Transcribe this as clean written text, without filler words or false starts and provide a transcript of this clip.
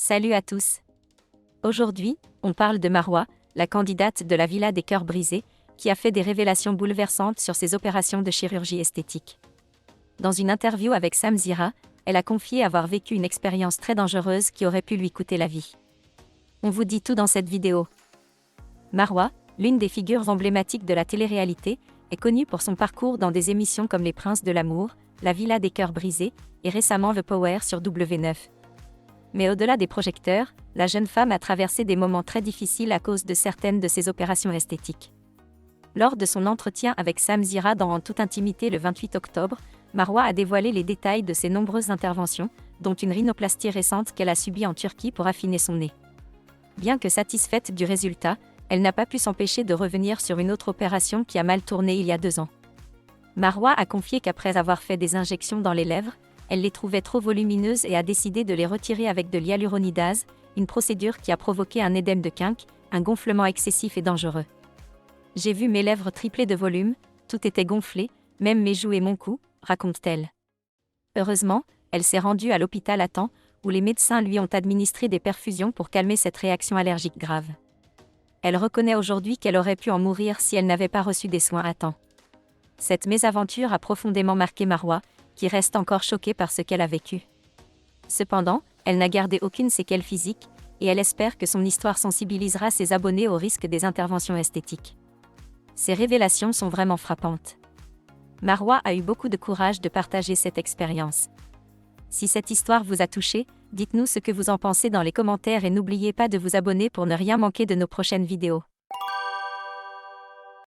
Salut à tous. Aujourd'hui, on parle de Marwa, la candidate de la Villa des Cœurs Brisés, qui a fait des révélations bouleversantes sur ses opérations de chirurgie esthétique. Dans une interview avec Sam Zira, elle a confié avoir vécu une expérience très dangereuse qui aurait pu lui coûter la vie. On vous dit tout dans cette vidéo. Marwa, l'une des figures emblématiques de la télé-réalité, est connue pour son parcours dans des émissions comme Les Princes de l'amour, La Villa des Cœurs Brisés, et récemment The Power sur W9. Mais au-delà des projecteurs, la jeune femme a traversé des moments très difficiles à cause de certaines de ses opérations esthétiques. Lors de son entretien avec Sam Zira dans En toute intimité le 28 octobre, Marwa a dévoilé les détails de ses nombreuses interventions, dont une rhinoplastie récente qu'elle a subie en Turquie pour affiner son nez. Bien que satisfaite du résultat, elle n'a pas pu s'empêcher de revenir sur une autre opération qui a mal tourné il y a 2 ans. Marwa a confié qu'après avoir fait des injections dans les lèvres, elle les trouvait trop volumineuses et a décidé de les retirer avec de l'hyaluronidase, une procédure qui a provoqué un édème de quinque, un gonflement excessif et dangereux. J'ai vu mes lèvres tripler de volume, tout était gonflé, même mes joues et mon cou, raconte-t-elle. Heureusement, elle s'est rendue à l'hôpital à temps, où les médecins lui ont administré des perfusions pour calmer cette réaction allergique grave. Elle reconnaît aujourd'hui qu'elle aurait pu en mourir si elle n'avait pas reçu des soins à temps. Cette mésaventure a profondément marqué Marwa, qui reste encore choquée par ce qu'elle a vécu. Cependant, elle n'a gardé aucune séquelle physique, et elle espère que son histoire sensibilisera ses abonnés au risque des interventions esthétiques. Ces révélations sont vraiment frappantes. Marwa a eu beaucoup de courage de partager cette expérience. Si cette histoire vous a touché, dites-nous ce que vous en pensez dans les commentaires et n'oubliez pas de vous abonner pour ne rien manquer de nos prochaines vidéos.